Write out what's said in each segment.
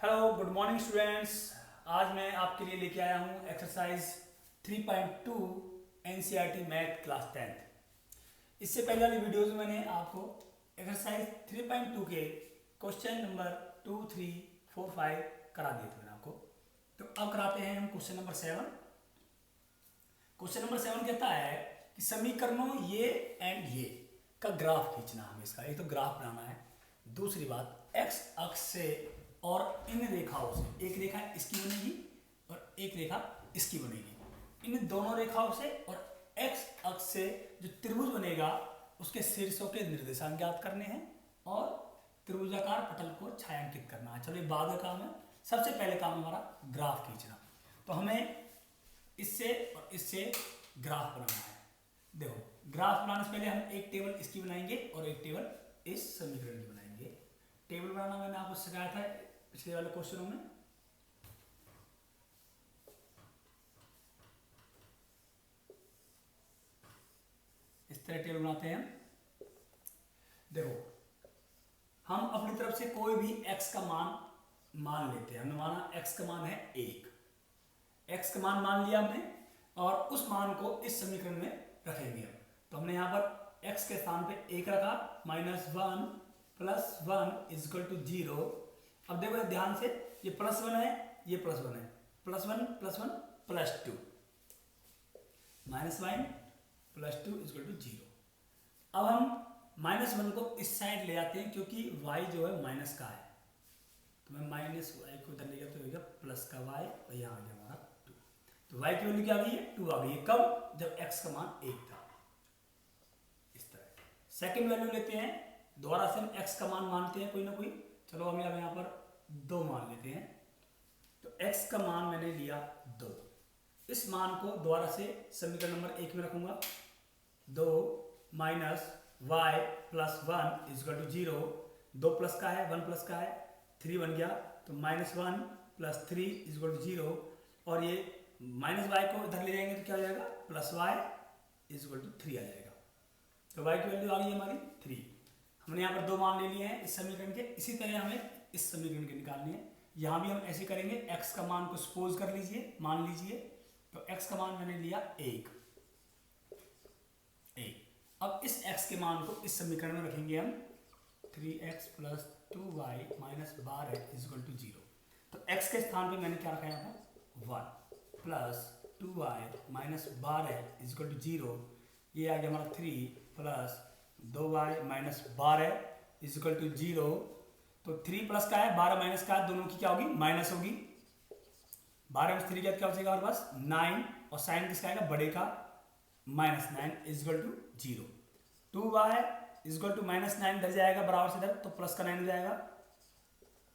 Hello good morning students. आज मैं आपके लिए लेके आया हूँ exercise 3.2 NCERT math class 10th। इससे पहले वाली वीडियोज़ में मैंने आपको एक्सरसाइज 3.2 के क्वेश्चन नंबर 2, 3, 4, 5 करा दिए थे मैंने आपको। तो अब कराते हैं हम क्वेश्चन नंबर 7। क्वेश्चन नंबर 7 कहता है कि समीकरणों ये एंड ये का ग्राफ खींचना। हमें इसका एक तो ग्राफ बनाना है, दूसरी बात एक्स अक्ष से और इन रेखाओं से, एक रेखा इसकी बनेगी और एक रेखा इसकी बनेगी। इन दोनों रेखाओं से और एक्स अक्ष से जो त्रिभुज बनेगा उसके शीर्षों के निर्देशांक ज्ञात करने हैं और त्रिभुजाकार पटल को छायांकित करना है। चलो ये बाद का काम है। सबसे पहले काम हमारा ग्राफ खींचना। तो हमें इससे और इससे ग्राफ बनाना है। देखो ग्राफ बनाने से पहले हम एक टेबल इसकी बनाएंगे और एक टेबल इस समीकरण की बनाएंगे। टेबल बनाना मैंने आपको सिखाया था पिछले वाले क्वेश्चनों में। इस तरह टेबल बनाते हैं। देखो हम अपनी तरफ से कोई भी x का मान लेते हैं। हमने माना x का मान है 1। x का मान मान लिया हमने और उस मान को इस समीकरण में रखेंगे हम। तो हमने यहाँ पर x के स्थान पे 1 रखा, -1 + 1 = 0। अब देखो ध्यान से, ये +1 है, ये +1 है, +1 + 1 +2, -1 +2 = 0। अब हम -1 को इस साइड ले आते हैं क्योंकि y जो है माइनस का है। तो मैं -y को उधर ले गया तो हो गया प्लस का y और यहाँ आ गया हमारा 2। तो y की वैल्यू क्या आ गई है? 2 आ गई है। कब? जब x का मान 1 था। इस तरह सेकंड वैल्यू लेते हैं। दोबारा से हम x का मान मानते हैं कोई ना कोई। चलो हम अब यहाँ पर 2 मान लेते हैं। तो x का मान मैंने लिया 2। इस मान को दोबारा से समीकरण नंबर 1 में रखूंगा। 2 - y + 1 = 0। 2 प्लस का है, 1 प्लस का है, 3 बन गया। तो -1 + 3 = 0। और ये -y को इधर ले जाएंगे तो क्या हो जाएगा? +y = 3 आ जाएगा। तो y की वैल्यू आ गई हमारी 3। हमने यहाँ पर 2 मान ले लिए हैं इस समीकरण के। इसी तरह हमें इस समीकरण के निकालने हैं। यहाँ भी हम ऐसे करेंगे। x का मान को सपोज कर लीजिए, मान लीजिए। तो x का मान मैंने लिया 1। अब इस x के मान को इस समीकरण में रखेंगे हम। 3x + 2y - 12 = 0। तो x के स्थान पे मैंने क्या रखा यहाँ पर? 1 + 2y - 12 = 0। ये आ गया हमारा 3 + 2y - 12 = 0। तो 3 प्लस का है, 12 माइनस का है, दोनों की क्या होगी? माइनस होगी। 12 में 3 क्या हो जाएगा हमारे पास? 9। और साइन किसका आएगा? बड़े का, -9 = 0। 2y = -9 इधर जाएगा बराबर से इधर, तो प्लस का 9 हो जाएगा।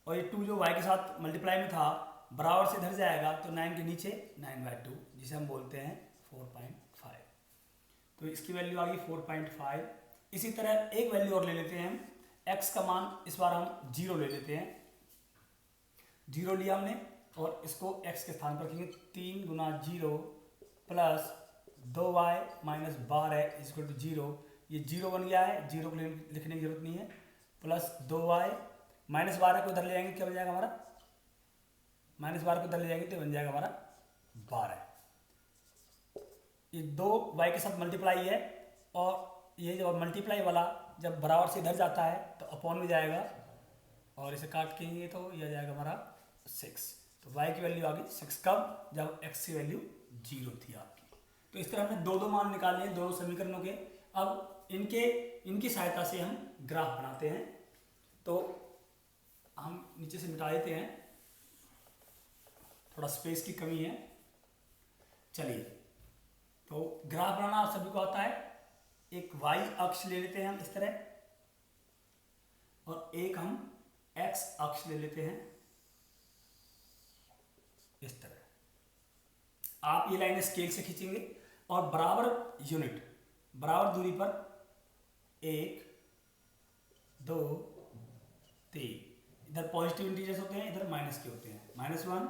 और ये 2 जो y के साथ मल्टीप्लाई में था बराबर से इधर जाएगा, तो 9 के नीचे 9/2, जिसे हम बोलते हैं 4.5। तो इसकी वैल्यू आ गई 4.5। इसी तरह एक वैल्यू और ले लेते हैं हम। x का मान इस बार हम 0 ले लेते हैं। 0 लिया हमने और इसको x के स्थान पर रखेंगे। 3 × 0 + 2y - 12 = 0। ये 0 बन गया है, 0 को लिखने की जरूरत नहीं है। प्लस 2y - 12 को उधर ले जाएंगे, क्या बन जाएगा हमारा? -12 को उधर ले जाएंगे तो बन जाएगा हमारा 12। ये 2y के साथ मल्टीप्लाई है और ये जो मल्टीप्लाई वाला जब बराबर से इधर जाता है तो अपॉन में जाएगा और इसे काट के ये तो यह जाएगा हमारा 6। तो y की वैल्यू आ गई 6। कब? जब x की वैल्यू 0 थी आपकी। तो इस तरह हमने 2 मान निकाल लिए दोनों समीकरणों के। अब इनकी सहायता से हम ग्राफ बनाते हैं। तो हम नीचे से मिटा देते हैं, थोड़ा स्पेस की कमी है। चलिए, तो ग्राफ बनाना आप सभी को आता है। एक y अक्ष ले लेते हैं हम इस तरह और एक हम x अक्ष ले लेते हैं इस तरह। आप ये लाइन स्केल से खींचेंगे और बराबर यूनिट, बराबर दूरी पर 1, 2, 3 इधर पॉजिटिव इंटीजर्स होते हैं, इधर माइनस के होते हैं। -1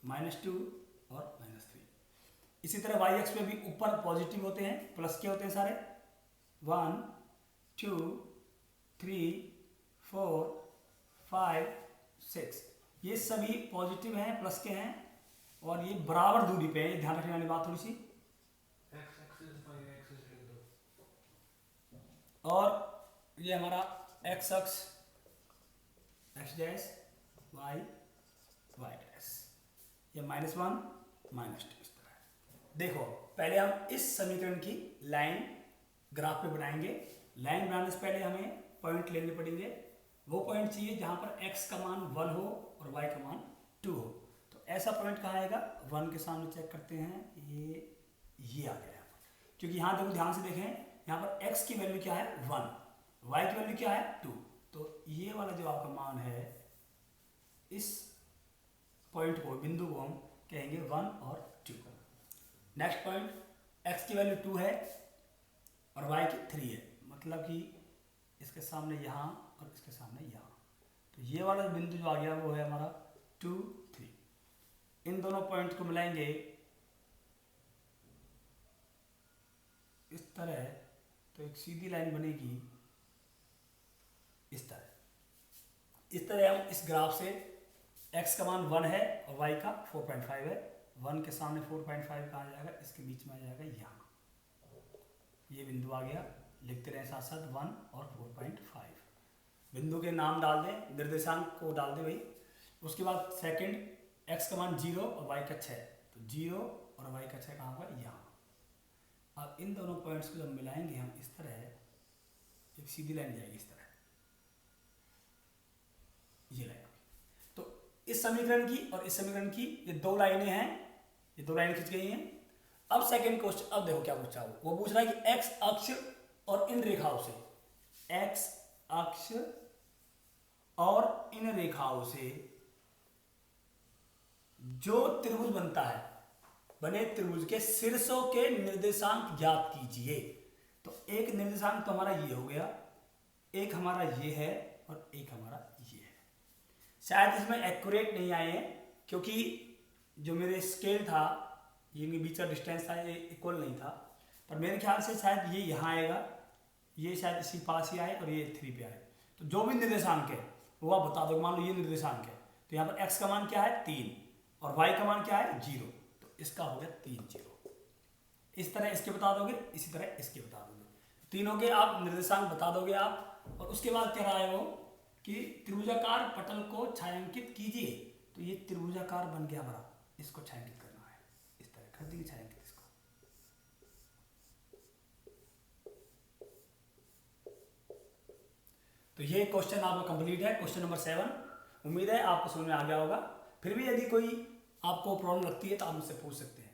-2 और -3। इसी तरह y अक्ष पे भी ऊपर पॉजिटिव होते हैं, प्लस के होते हैं सारे। 1 2 3 4 5 6 ये सभी पॉजिटिव हैं, प्लस के हैं, और ये बराबर दूरी पे है, ये ध्यान रखने वाली बात थोड़ी सी। और ये हमारा एक्स अक्ष x dash y y dash, ये -1 -2 इस तरह। देखो पहले हम इस समीकरण की लाइन ग्राफ पे बनाएंगे। लाइन बनाने से पहले हमें पॉइंट लेने पड़ेंगे। वो पॉइंट चाहिए जहां पर x का मान 1 हो और y का मान 2 हो। तो ऐसा पॉइंट कहाँ आएगा? 1 के सामने चेक करते हैं, ये आ गया यहाँ पर। क्योंकि यहाँ देखो ध्यान से देखें, यहाँ पर x की वैल्यू क्या है 1, y की वैल्यू क्या है 2। तो ये वाला जो आपका मान है, इस पॉइंट को, बिंदु को हम कहेंगे 1 और 2। नेक्स्ट पॉइंट, x की वैल्यू 2 है और y की 3 है, मतलब कि इसके सामने यहाँ और इसके सामने यहाँ। तो ये वाला बिंदु जो आ गया वो है हमारा 2 3। इन दोनों पॉइंट को मिलाएंगे इस तरह, तो एक सीधी लाइन बनेगी इस तरह। इस तरह हम इस ग्राफ से x का मान 1 है और y का 4.5 है। 1 के सामने 4.5 कहाँ जाएगा? इसके बीच में आ जाएगा यहाँ। ये बिंदु आ गया, लिखते रहे साथ साथ 1 और 4.5। बिंदु के नाम डाल दें, निर्देशांक को डाल दें भाई। उसके बाद सेकंड, x का मान 0 और y का 6, तो 0 और y का 6 कहाँ होगा? यहाँ। अब इन दोनों पॉइंट्स को जब मिलाएंगे हम इस तरह, एक सीधी लाइन जाएगी इस तरह, ये लाइन। तो इस समीकरण की और इस समीकरण की ये दो लाइनें हैं, ये दो लाइनें खिंच गई हैं। अब सेकंड क्वेश्चन, अब देखो क्या पूछा वो पूछ रहा है कि x अक्ष और इन रेखाओं से, x अक्ष और इन रेखाओं से जो त्रिभुज बनता है, बने त्रिभुज के शीर्षों के निर्देशांक ज्ञात कीजिए। तो एक निर्देशांक तो हमारा ये हो गया, एक हमारा ये है और एक हमारा ये है। शायद इसमें एक्यूरेट नहीं आए हैं क्योंकि जो मेरे स्केल था, ये बीच का डिस्टेंस था, ये इक्वल नहीं था। पर मेरे ख्याल से शायद ये यहाँ आएगा, ये शायद इसी पास ही आए और ये 3 पे आए। तो जो भी निर्देशांक है वो आप बता दो। मान लो ये निर्देशांक है, तो यहाँ पर x का मान क्या है 3 और y का मान क्या है 0, तो इसका हो गया 3 0। इस तरह इसके बता दोगे, इसी तरह इसके बता दोगे, तीनों के आप निर्देशांक बता दोगे आप। और उसके बाद क्या रहा है वो कि त्रिभुजाकार पटल को छायांकित कीजिए। तो ये त्रिभुजाकार बन गया हमारा, इसको छायांकित करना है, इस तरह कर देंगे छायांकित इसको। तो ये क्वेश्चन आपका कंप्लीट है, क्वेश्चन नंबर 7। उम्मीद है आपको समझ में आ गया होगा। फिर भी यदि कोई आपको प्रॉब्लम लगती है तो आप मुझसे पूछ सकते हैं।